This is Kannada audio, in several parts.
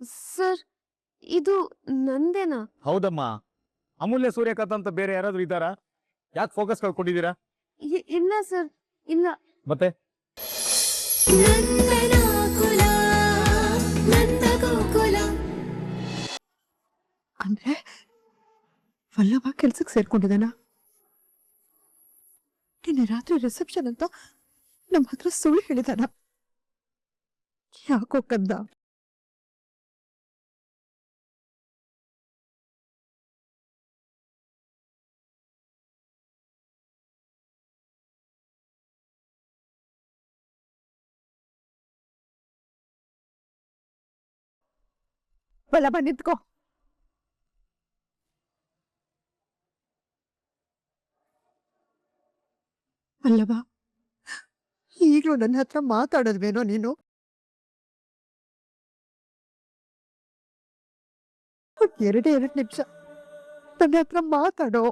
ಸರ್, ಇದು ನಂದೇನಾ? ಹೌದಮ್ಮ. ಅಮೂಲ್ಯ ಸೂರ್ಯಕಾಂತ್ ಅಂತ ಬೇರೆ ಯಾರಾದ್ರೂ ಇದ್ದಾರಾ? ಯಾಕೆ ಫೋಕಸ್ ಕಳ್ಕೊಂಡಿದ್ದೀರಾ? ಇಲ್ಲ ಸರ್, ಇಲ್ಲ. ಮತ್ತೆ ಅಂದ್ರೆ ವಲ್ಲಭ ಕೆಲ್ಸಕ್ಕೆ ಸೇರ್ಕೊಂಡಿದ್ದಾನ? ನಿನ್ನೆ ರಾತ್ರಿ ರಿಸೆಪ್ಷನ್ ಅಂತ ನಮ್ಮ ಹತ್ರ ಸುಳ್ಳು ಹೇಳಿದಾನ. ಯಾಕೋ ಕಂದ? ವಲ್ಲಭ ನಿಂತ್ಕೋ. ವಲ್ಲಭ, ಈಗಲೂ ನನ್ನ ಹತ್ರ ಮಾತಾಡೋದ್ವೇನೋ ನೀನು? ಎರಡೇ 2 ನಿಮಿಷ ನನ್ನ ಹತ್ರ ಮಾತಾಡೋ.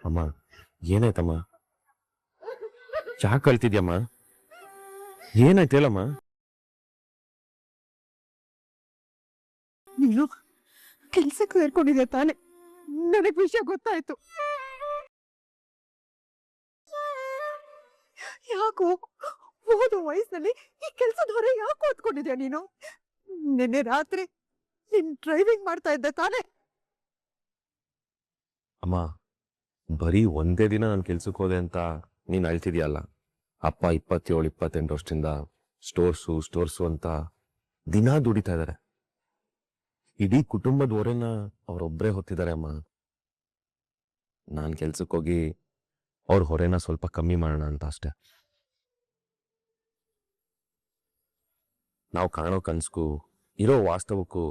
ಅಮ್ಮ, ಏನಾಯ್ತಮ್ಮ? ಯಾಕೆ ಕಳ್ತಿದ್ಯಮ್ಮ? ಏನಾಯ್ತು ಹೇಳಮ್ಮ? ನೀನು ಕೆಲ್ಸಕ್ಕೆ ಸೇರ್ಕೊಂಡಿದ್ಯಾ ತಾನೆ? ನನಗ್ ವಿಷಯ ಗೊತ್ತಾಯ್ತು. ಯಾಕೋ ಓದೋ ವಯಸ್ಸಲ್ಲಿ ಈ ಕೆಲ್ಸದ ಹೊರೆ ಯಾಕೆ ಓದ್ಕೊಂಡಿದ್ಯಾ ನೀನು? ನಿನ್ನೆ ರಾತ್ರಿ ನೀನ್ ಡ್ರೈವಿಂಗ್ ಮಾಡ್ತಾ ಇದ್ದೆ ತಾನೆ? ಅಮ್ಮ, ಬರೀ ಒಂದೇ ದಿನ ನಾನು ಕೆಲ್ಸಕ್ಕೆ ಹೋದೆ ಅಂತ ನೀನ್ ಅಳ್ತಿದ್ಯಲ್ಲ. ಅಪ್ಪ 27-28 ವರ್ಷದಿಂದ ಸ್ಟೋರ್ಸು ಅಂತ ದಿನ ದುಡಿತಾ ಇದಾರೆ. ಇಡೀ ಕುಟುಂಬದ ಹೊರೆನ ಅವರೊಬ್ಬರೇ ಹೊತ್ತಿದ್ದಾರೆ ಅಮ್ಮ. ನಾನ್ ಕೆಲ್ಸಕ್ಕೆ ಹೋಗಿ ಅವ್ರ ಹೊರೆನ ಸ್ವಲ್ಪ ಕಮ್ಮಿ ಮಾಡೋಣ ಅಂತ ಅಷ್ಟೆ. ನಾವು ಕಾಣೋ ಕನ್ಸ್ಗೂ ಇರೋ ವಾಸ್ತವಕ್ಕೂ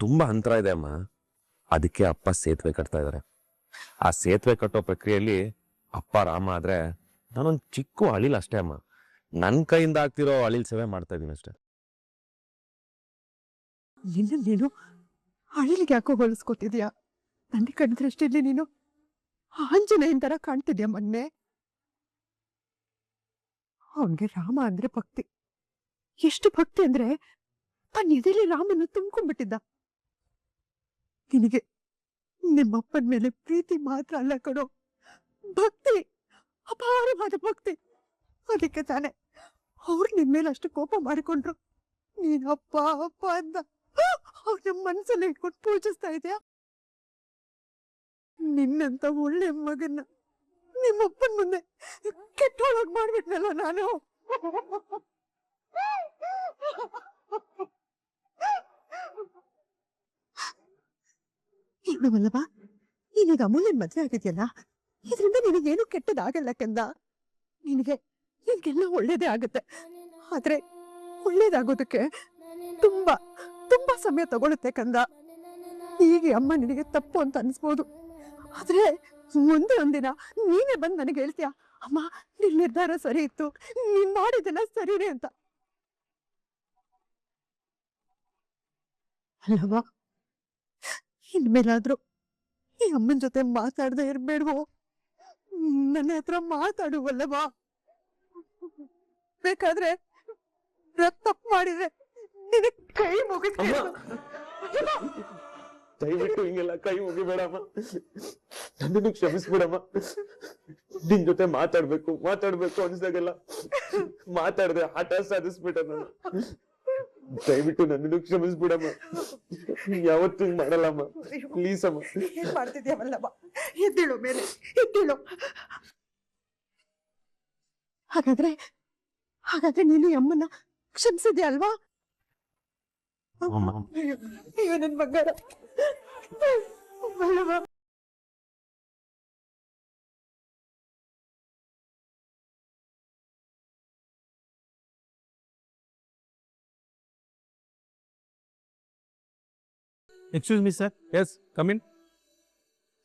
ತುಂಬಾ ಅಂತರ ಇದೆ ಅಮ್ಮ. ಅದಕ್ಕೆ ಅಪ್ಪ ಸೇತುವೆ ಕಟ್ತಾ ಇದ್ದಾರೆ. ಆ ಸೇತುವೆ ಕಟ್ಟೋ ಪ್ರಕ್ರಿಯೆಯಲ್ಲಿ ಅಪ್ಪ ರಾಮ ಆದ್ರೆ ನಾನೊಂದು ಚಿಕ್ಕ ಅಳಿಲ್ ಅಷ್ಟೇ ಅಮ್ಮ. ನನ್ನ ಕೈಯಿಂದ ಆಗ್ತಿರೋ ಅಳಿಲ್ ಸೇವೆ ಮಾಡ್ತಾ ಇದೀನಿ ಅಷ್ಟೇ. ನೀನು ಅಳಿಲ್ಗೆ ಯಾಕೋ ಹೋಲಿಸ್ಕೊತಿದ್ಯಾ? ನನ್ನ ಕಣ್ದೃಷ್ಟಿಯಲ್ಲಿ ನೀನು ಆಂಜನೇಯನ್ ತರ ಕಾಣ್ತಿದ್ಯಾ. ಮೊನ್ನೆ ಅವನ್ಗೆ ರಾಮ ಅಂದ್ರೆ ಭಕ್ತಿ. ಎಷ್ಟು ಭಕ್ತಿ ಅಂದ್ರೆ ತನ್ನ ಎದೆಲಿ ರಾಮನ ತುಂಬ್ಕೊಂಡ್ಬಿಟ್ಟಿದ್ದ. ನಿನಗೆ ನಿಮ್ಮಪ್ಪನ ಮೇಲೆ ಪ್ರೀತಿ ಮಾತ್ರ ಅಲ್ಲ ಕಣೋ, ಭಕ್ತಿ, ಅಪಾರವಾದ ಭಕ್ತಿ. ಅದಕ್ಕೆ ತಾನೆ ಅವ್ರು ನಿನ್ ಮೇಲೆ ಅಷ್ಟು ಕೋಪ ಮಾಡಿಕೊಂಡ್ರು. ನೀನ್ ಅಪ್ಪ ಅಪ್ಪ ಅಂತ ಅವ್ರ ಮನ್ಸಲ್ಲಿ ಇಟ್ಕೊಂಡು ಪೂಜಿಸ್ತಾ ಇದೆಯಾ? ನಿನ್ನಂತ ಒಳ್ಳೆ ಮಗನ್ನ ನಿಮ್ಮಪ್ಪನ ಮುಂದೆ ಕೆಟ್ಟೋಳಗ್ ಮಾಡ್ಬಿಟ್ನಲ್ಲ ನಾನು. ವಲ್ಲಭ, ನೀನೀಗ ಅಮೂಲ್ಯನ್ ಮದ್ವೆ ಆಗಿದ್ಯಲ್ಲ, ಇದರಿಂದ ನಿನಗೇನು ಕೆಟ್ಟದಾಗಲ್ಲ ಕಂದ. ನಿನಗೆಲ್ಲ ಒಳ್ಳೇದೇ ಆಗುತ್ತೆ. ಆದ್ರೆ ಒಳ್ಳೇದಾಗೋದಕ್ಕೆ ತುಂಬಾ ತುಂಬಾ ಸಮಯ ತಗೊಳುತ್ತೆ ಕಂದ. ಈಗ ಅಮ್ಮ ನಿನಗೆ ತಪ್ಪು ಅಂತ ಅನ್ಸ್ಬೋದು, ಆದ್ರೆ ಮುಂದೆ ಒಂದಿನ ನೀನೇ ಬಂದು ನನಗೆ ಹೇಳ್ತೀಯ, ಅಮ್ಮ ನಿನ್ ನಿರ್ಧಾರ ಸರಿ ಇತ್ತು, ನೀನ್ ಮಾಡಿದೆಲ್ಲ ಸರಿನೇ ಅಂತ. ಅಲ್ಲವಾ, ಇನ್ಮೇಲಾದ್ರೂ ಈ ಅಮ್ಮನ ಜೊತೆ ಮಾತಾಡದೆ ಇರ್ಬೇಡ್ವೋ? ನನ್ನ ಹತ್ರ ಮಾತಾಡುವಲ್ಲವಾ? ಬೇಕಾದ್ರೆ ತಪ್ಪು ಮಾಡಿದ್ರೆ ನಿನಗೆ ಕೈ ಮುಗಿಸ್ತೀನಿ. ದಯವಿಟ್ಟು ಹಿಂಗೆಲ್ಲ ಕೈ ಮುಗಿಬೇಡಮ್ಮ, ನನ್ನನ್ನು ಕ್ಷಮಿಸ್ಬಿಡಮ್ಮ. ನಿನ್ ಜೊತೆ ಮಾತಾಡ್ಬೇಕು ಅನ್ಸಾಗೆಲ್ಲ ಮಾತಾಡ್ದೆ, ಹಠ ಸಾಧಿಸ್ಬಿಟ್ಟ ನಾನು. ದಯವಿಟ್ಟು ನನ್ನನ್ನು ಕ್ಷಮಿಸ್ಬಿಡಮ್ಮ, ಯಾವತ್ತೂ ಹಿಂಗ್ ಮಾಡಲ್ಲಮ್ಮ, ಪ್ಲೀಸ್ ಅಮ್ಮ. ಏನ್ ಮಾಡ್ತಿದ್ಯಾವಲ್ಲಮ್ಮ? ಎದ್ದೇಳು ಮೇಲೆ, ಎದ್ದೇಳು. ಹಾಗಾದ್ರೆ ನೀನು ಈ ಅಮ್ಮನ ಕ್ಷಮಿಸಿದ್ಯಾ ಅಲ್ವಾ? ಅಯ್ಯೋ ನನ್ ಬಂಗಾರ. Excuse me sir. Yes, come in.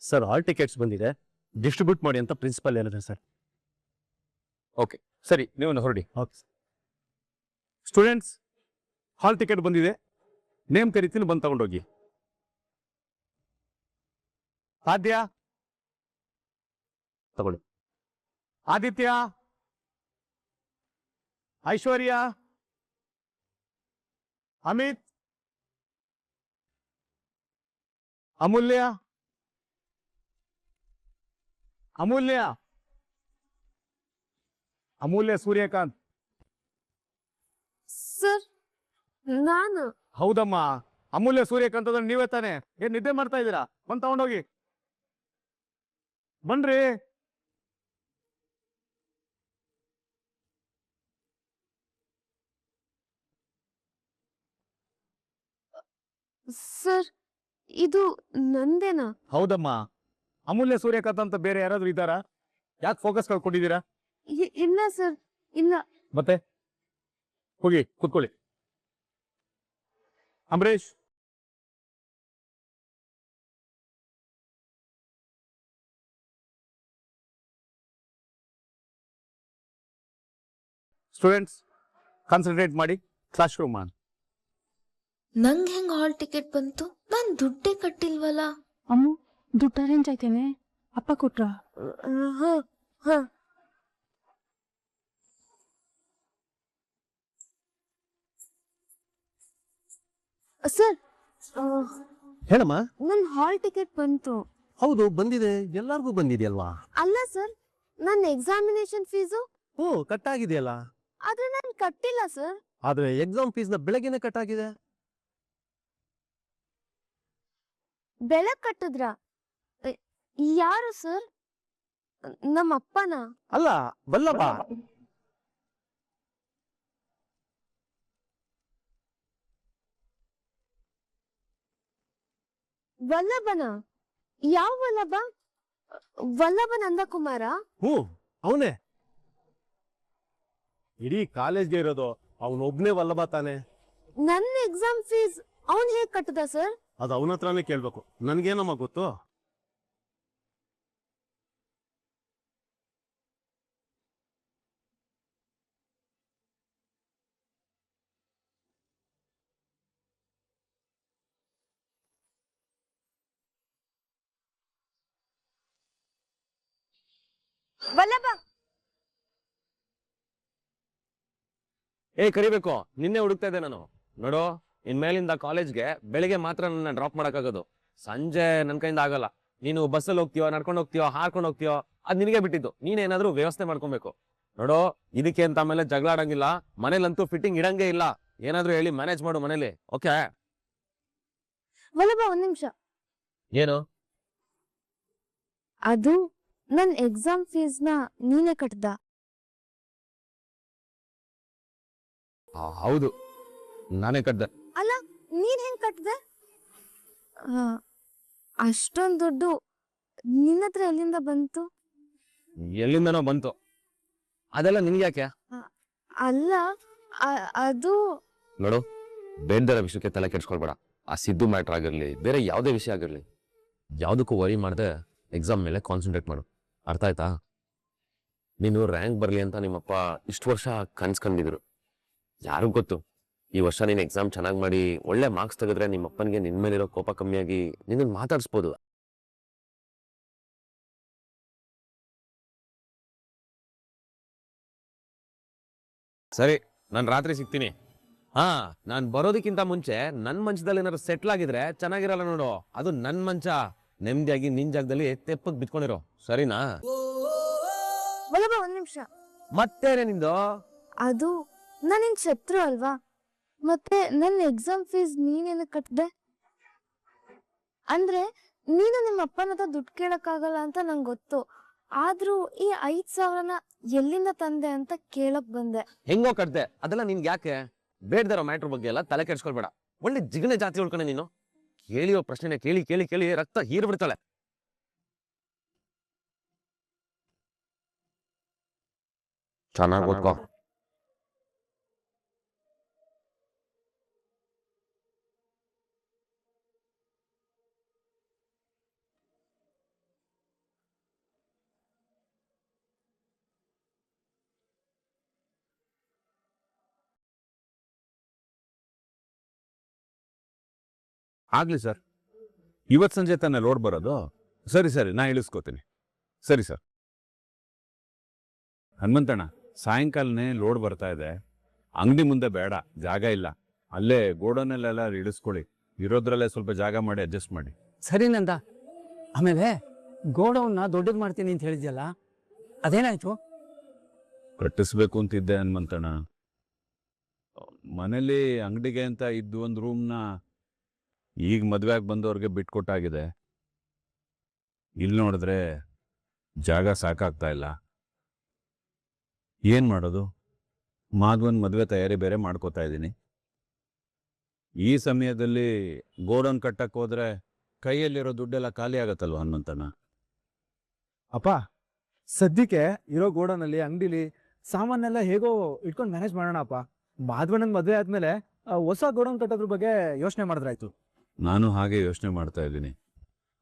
Sir hall tickets ಬಂದಿದೆ, ಡಿಸ್ಟ್ರಿಬ್ಯೂಟ್ ಮಾಡಿ ಅಂತ ಪ್ರಿನ್ಸಿಪಲ್ ಹೇಳಿದ್ರೆ ಸರ್. ಓಕೆ ಸರಿ, ನೀವು ಹೊರಡಿ. ಓಕೆ ಸ್ಟೂಡೆಂಟ್ಸ್, ಹಾಲ್ ಟಿಕೆಟ್ ಬಂದಿದೆ, ನೇಮ್ ಕರಿತೀನಿ, ಬಂದು ತಗೊಂಡೋಗಿ. ಆದ್ಯ ತಗೊಳ್ಳಿ. ಆದಿತ್ಯ, ಐಶ್ವರ್ಯ, ಅಮಿತ್, ಅಮೂಲ್ಯ, ಅಮೂಲ್ಯ, ಅಮೂಲ್ಯ ಸೂರ್ಯಕಾಂತ್. ಸರ್ ನಾನು ಹೌದಮ್ಮ, ಅಮೂಲ್ಯ ಸೂರ್ಯಕಾಂತ್ ಅಂದ್ರೆ ನೀವೇ ತಾನೆ? ಏನ್ ನಿದ್ದೆ ಮಾಡ್ತಾ ಇದ್ದೀರಾ? ಬಂದು ತಗೊಂಡೋಗಿ. ಬನ್ರಿ. ಸರ್ ಇದು ನಂದೇನಾ? ಹೌದಮ್ಮ, ಅಮೂಲ್ಯ ಸೂರ್ಯಕಾಂತ್ ಅಂತ ಬೇರೆ ಯಾರಾದ್ರೂ ಇದ್ದಾರಾ? ಯಾಕೆ ಫೋಕಸ್ ಕಳ್ಕೊಂಡಿದ್ದೀರಾ? ಇಲ್ಲ ಸರ್, ಇಲ್ಲ. ಮತ್ತೆ ಹೋಗಿ ಕೂತ್ಕೊಳ್ಳಿ. ಅಂಬರೀಶ್, ಸ್ಟೂಡೆಂಟ್ಸ್ ಕಾನ್ಸಂಟ್ರೇಟ್ ಮಾಡಿ, ಕ್ಲಾಸ್ ರೂಮ್ ಮಾಡಿ. ನಂಗೆ ಹೆಂಗ್ ಹಾಲ್ ಟಿಕೆಟ್ ಬಂತು? ನಾನ್ ದುಡ್ಡೇ ಕಟ್ಟಿಲ್ವಲ್ಲ. ಅಮ್ಮು ದುಡ್ಡು ಅರೇಂಜ್ ಆಯ್ತೇನೆ, ಅಪ್ಪ ಕೊಟ್ರ? ಹಾ ಹಾ. ಸರ್ ಹೇಳಮ್ಮ. ನನ್ ಹಾಲ್ ಟಿಕೆಟ್ ಬಂತು. ಹೌದು, ಬಂದಿದೆ, ಎಲ್ಲಾರ್ಗೂ ಬಂದಿದೆಯಲ್ವಾ? ಅಲ್ಲ ಸರ್, ನನ್ನ ಎಕ್ಸಾಮಿನೇಷನ್ ಫೀಸು ಓ, ಕಟ್ಟಾಗಿದೆಯಲ್ಲ. ಆದ್ರೆ ನಾನು ಕಟ್ಟಿಲ್ಲ ಸರ್. ಆದ್ರೆ ಎಕ್ಸಾಮ್ ಫೀಸ್ ನ ಬೆಳಗ್ಗೆನೆ ಕಟ್ಟಾಗಿದೆ. ಬೆಳಗ್ ಕಟ್ಟಿದ್ರ? ಯಾರು ಸರ್? ನಮ್ಮ ಅಪ್ಪನ? ಅಲ್ಲ, ವಲ್ಲಭ. ವಲ್ಲಭನ? ಯಾವ ವಲ್ಲಭ? ವಲ್ಲಭ ನಂದಕುಮಾರ? ಹ್ಞೂ, ಅವನೇ. ಇಡೀ ಕಾಲೇಜ್ಗೆ ಇರೋದು ಅವನೊಬ್ನೇ ವಲ್ಲಭ ತಾನೆ? ನನ್ನ ಎಕ್ಸಾಮ್ ಫೀಸ್ ಅವನ್ ಹೇಗ್ ಕಟ್ಟದ ಸರ್? ಅದು ಅವನ ಹತ್ರನೇ ಕೇಳ್ಬೇಕು, ನನ್ಗೇನಮ್ಮ ಗೊತ್ತು. ವಲ್ಲಭ ಕರಿಬೇಕು, ನಿನ್ನೆ ಹುಡುಕ್ತಾ ಇದ್ದೆ ನಾನು. ನೋಡು, ಇನ್ಮೇಲಿಂದ ಕಾಲೇಜ್ಗೆ ಬೆಳಿಗ್ಗೆ ಮಾತ್ರ ನನ್ನ ಡ್ರಾಪ್ ಮಾಡಕ್ಕಾಗೋದು, ಸಂಜೆ ನನ್ನ ಕೈಯಿಂದ ಆಗಲ್ಲ. ನೀನು ಬಸ್ಸಲ್ಲಿ ಹೋಗ್ತೀಯೋ, ನಡ್ಕೊಂಡು ಹೋಗ್ತೀಯೋ, ಹಾರ್ಕೊಂಡು ಹೋಗ್ತೀಯೋ, ಅದ್ ನಿನಗೆ ಬಿಟ್ಟಿದ್ದು. ನೀನೇನಾದ್ರೂ ವ್ಯವಸ್ಥೆ ಮಾಡ್ಕೊಬೇಕು. ನೋಡು, ಇದಕ್ಕೆ ಅಂತ ಆಮೇಲೆ ಜಗಳ ಆಡಂಗಿಲ್ಲ. ಮನೇಲಂತೂ ಫಿಟ್ಟಿಂಗ್ ಇಡಂಗೇ ಇಲ್ಲ. ಏನಾದ್ರೂ ಹೇಳಿ ಮ್ಯಾನೇಜ್ ಮಾಡು ಮನೇಲಿ, ಓಕೆ? ವಲ್ಲಭ ಒಂದ್ ನಿಮಿಷ. ಏನು? ಅದು ನನ್ ಎಕ್ಸಾಮ್ ಫೀಸ್ ನ ನೀನೇ ಕಟ್ದ? ಹೌದು, ನಾನೇ ಕಟ್ದೆ. ಅಲ್ಲ, ನೀನ್ ಹೆಂಗ್ ಕಟ್ದೆ? ಅಷ್ಟೊಂದ್ ದುಡ್ಡು ನಿನ್ನತ್ರ ಎಲ್ಲಿಂದ ಬಂತು? ಎಲ್ಲಿಂದನೋ ಬಂತು, ಅದೆಲ್ಲ ನಿನ್ಗ್ಯಾಕೆ? ಅಲ್ಲ, ಅದು ನೋಡು, ಬೇಡದರ ವಿಷಯಕ್ಕೆ ತಲೆ ಕೆಡ್ಸ್ಕೊಳ್ಬೇಡ. ಆ ಸಿದ್ದು ಮ್ಯಾಟ್ರ್ ಆಗಿರ್ಲಿ, ಬೇರೆ ಯಾವುದೇ ವಿಷಯ ಆಗಿರ್ಲಿ, ಯಾವುದಕ್ಕೂ ವರಿ ಮಾಡದೆ ಎಕ್ಸಾಮ್ ಮೇಲೆ ಕಾನ್ಸಂಟ್ರೇಟ್ ಮಾಡು. ಅರ್ಥ ಆಯ್ತಾ? ನೀನು ರ್ಯಾಂಕ್ ಬರಲಿ ಅಂತ ನಿಮ್ಮಪ್ಪ ಇಷ್ಟು ವರ್ಷ ಕನ್ಸ್ಕೊಂಡಿದ್ರು. ಯಾರಿಗೂ ಗೊತ್ತು, ಈ ವರ್ಷ ನೀನು ಎಕ್ಸಾಮ್ ಚೆನ್ನಾಗಿ ಮಾಡಿ ಒಳ್ಳೆ ಮಾರ್ಕ್ಸ್ ತೆಗೆದ್ರೆ ನಿಮ್ಮಪ್ಪನಿಗೆ ನಿನ್ ಮೇಲಿರೋ ಕೋಪ ಕಮ್ಮಿಯಾಗಿ ನಿನ್ನ ಮಾತಾಡಿಸ್ಬೋದು. ಸರಿ, ನಾನು ರಾತ್ರಿ ಸಿಗ್ತೀನಿ. ನಾನು ಬರೋದಕ್ಕಿಂತ ಮುಂಚೆ ನನ್ನ ಮಂಚದಲ್ಲಿ ಏನಾದ್ರು ಸೆಟ್ಲ್ ಆಗಿದ್ರೆ ಚೆನ್ನಾಗಿರಲ್ಲ ನೋಡು. ಅದು ನನ್ನ ಮಂಚ, ನೆಮ್ಮದಿಯಾಗಿ ನಿನ್ ಜಾಗದಲ್ಲಿ ತೆಪ್ಪಗ್ ಬಿತ್ಕೊಂಡಿರೋ, ಸರಿನಾ? ವಲ್ಲಭ ಒಂದ್ ನಿಮಿಷ. ಮತ್ತೇನೆ ನಿಂದು? ಅದು ನಾನಿನ್ ಶತ್ರು ಅಲ್ವಾ, ಮತ್ತೆ ನನ್ನ ಎಕ್ಸಾಮ್ ಫೀಸ್ ನೀನೇನು ಕಟ್ದೆ? ಅಂದ್ರೆ ನೀನು ನಿಮ್ಮ ಅಪ್ಪನ ಹತ್ರ ದುಡ್ಡು ಕೇಳಕ್ಕಾಗಲ್ಲ ಅಂತ ನಂಗೆ ಗೊತ್ತು. ಆದ್ರೂ ಈ 5,000ನ ಎಲ್ಲಿಂದ ತಂದೆ ಅಂತ ಕೇಳಕ್ ಬಂದೆ. ಹೆಂಗೋ ಕಟ್ದೆ, ಅದೆಲ್ಲ ನಿನ್ಗೆ ಯಾಕೆ? ಬೇಡದಿರೋ ಮ್ಯಾಟ್ರ್ ಬಗ್ಗೆ ಎಲ್ಲ ತಲೆ ಕೆಡ್ಸ್ಕೊಳ್ಬೇಡ. ಒಳ್ಳೆ ಜಿಗಣೆ ಜಾತಿ ಉಳ್ಕೊಂಡೆ ನೀನು. ಕೇಳಿಯೋ ಪ್ರಶ್ನೆನ ಕೇಳಿ ಕೇಳಿ ಕೇಳಿ ರಕ್ತ ಹೀರ್ ಬಿಡ್ತಾಳೆ. ಚೆನ್ನಾಗಿ ಓದ್ಕೋ. ಆಗ್ಲಿ ಸರ್. ಇವತ್ತು ಸಂಜೆ ತಾನೇ ಲೋಡ್ ಬರೋದು. ಸರಿ ಸರಿ, ನಾ ಇಳಿಸ್ಕೋತೀನಿ. ಸರಿ ಸರ್. ಹನುಮಂತಣ್ಣ, ಸಾಯಂಕಾಲನೇ ಲೋಡ್ ಬರ್ತಾ ಇದೆ. ಅಂಗಡಿ ಮುಂದೆ ಬೇಡ, ಜಾಗ ಇಲ್ಲ. ಅಲ್ಲೇ ಗೋಡೌನಲ್ಲೆಲ್ಲ ಇಳಿಸ್ಕೊಳ್ಳಿ. ಇರೋದ್ರಲ್ಲೇ ಸ್ವಲ್ಪ ಜಾಗ ಮಾಡಿ ಅಡ್ಜಸ್ಟ್ ಮಾಡಿ. ಸರಿ ನಂದ. ಆಮೇಲೆ ಗೋಡೌನ್ನ ದೊಡ್ಡದು ಮಾಡ್ತೀನಿ ಅಂತ ಹೇಳಿದ್ಯಲ್ಲ, ಅದೇನಾಯ್ತು? ಕಟ್ಟಿಸ್ಬೇಕು ಅಂತಿದ್ದೆ ಹನುಮಂತಣ್ಣ. ಮನೇಲಿ ಅಂಗಡಿಗೆ ಅಂತ ಇದ್ದು ಒಂದು ರೂಮ್ನ ಈಗ ಮದುವೆ ಆಗಿ ಬಂದವ್ರಿಗೆ ಬಿಟ್ಕೊಟ್ಟಾಗಿದೆ. ಇಲ್ಲಿ ನೋಡಿದ್ರೆ ಜಾಗ ಸಾಕಾಗ್ತಾ ಇಲ್ಲ. ಏನ್ ಮಾಡೋದು? ಮಾಧವನ್ ಮದುವೆ ತಯಾರಿ ಬೇರೆ ಮಾಡ್ಕೋತಾ ಇದ್ದೀನಿ. ಈ ಸಮಯದಲ್ಲಿ ಗೋಡೌನ್ ಕಟ್ಟಕ್ಕೆ ಹೋದ್ರೆ ಕೈಯಲ್ಲಿರೋ ದುಡ್ಡೆಲ್ಲ ಖಾಲಿ ಆಗತ್ತಲ್ವ ಹನುಮಂತಣ್ಣ. ಅಪ್ಪ, ಸದ್ಯಕ್ಕೆ ಇರೋ ಗೋಡನಲ್ಲಿ ಅಂಗಡಿಲಿ ಸಾಮಾನೆಲ್ಲ ಹೇಗೋ ಇಟ್ಕೊಂಡು ಮ್ಯಾನೇಜ್ ಮಾಡೋಣ ಅಪ್ಪ. ಮಾಧವಣ್ಣನ ಮದುವೆ ಆದ್ಮೇಲೆ ಹೊಸ ಗೋಡೌನ್ ಕಟ್ಟೋದ್ರ ಬಗ್ಗೆ ಯೋಚನೆ ಮಾಡಿದ್ರಾಯ್ತು. ನಾನು ಹಾಗೆ ಯೋಚನೆ ಮಾಡ್ತಾ ಇದ್ದೀನಿ.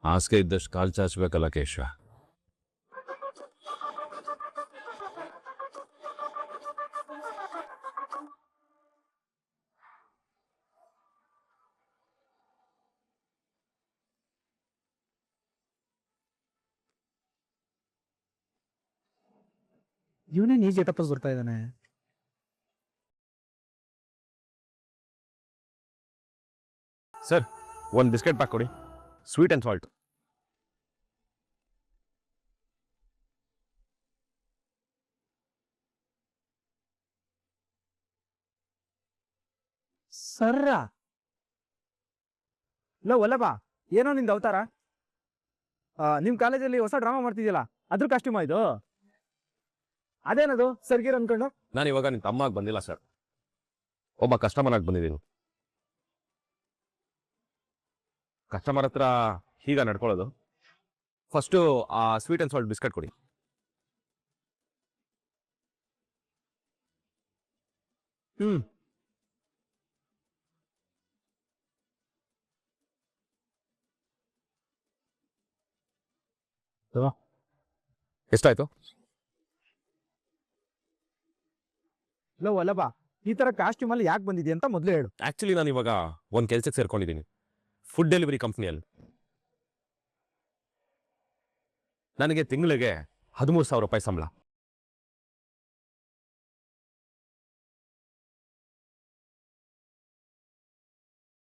ಹಾಸಿಗೆ ಇದ್ದಷ್ಟು ಕಾಲು ಚಾಚಬೇಕಲ್ಲ ಕೇಶವ. ಇವನೇನು ಈ ಜೆಟಪ್ಪಸ್ ಬರ್ತಾ ಇದ್ದಾನೆ? ಸರ್, ಒಂದು ಬಿಸ್ಕೆಟ್ ಪ್ಯಾಕ್ ಕೊಡಿ, ಸ್ವೀಟ್ ಆ್ಯಂಡ್ ಸಾಲ್ಟ್. ಸರ್ರ ಇಲ್ಲ ಒಲ್ಲಪ್ಪ, ಏನೋ ನಿಂದ ಅವತಾರ. ನಿಮ್ ಕಾಲೇಜಲ್ಲಿ ಹೊಸ ಡ್ರಾಮಾ ಮಾಡ್ತಿದ್ಯಲ್ಲ, ಅದ್ರ ಕಾಸ್ಟ್ಯೂಮ ಇದು? ಅದೇನದು ಸರ್ಗೀರ್ ಅನ್ಕೊಂಡು? ನಾನು ಇವಾಗ ನಿನ್ನ ತಮ್ಮಾಗಿ ಬಂದಿಲ್ಲ ಸರ್, ಒಬ್ಬ ಕಸ್ಟಮರ್ ಆಗಿ ಬಂದಿದ್ದೀನಿ. ಕಸ್ಟಮರ್ ಹತ್ರ ಹೀಗ ನಡ್ಕೊಳ್ಳೋದು. ಫಸ್ಟು ಆ ಸ್ವೀಟ್ ಆ್ಯಂಡ್ ಸಾಲ್ಟ್ ಬಿಸ್ಕೆಟ್ ಕೊಡಿ. ಎಷ್ಟಾಯ್ತು? ಇಲ್ಲ ಒಲ್ಲಪ್ಪ, ಈ ತರ ಕಾಸ್ಟ್ಯೂಮ್ ಅಲ್ಲಿ ಯಾಕೆ ಬಂದಿದ್ಯಾ ಅಂತ ಮೊದಲು ಹೇಳು. ಆ್ಯಕ್ಚುಲಿ ನಾನು ಇವಾಗ ಒಂದು ಕೆಲಸಕ್ಕೆ ಸೇರ್ಕೊಂಡಿದ್ದೀನಿ, ಫುಡ್ ಡೆಲಿವರಿ ಕಂಪ್ನಿಯಲ್ಲಿ. ನನಗೆ ತಿಂಗಳಿಗೆ 13,000 ರೂಪಾಯಿ ಸಂಬಳ.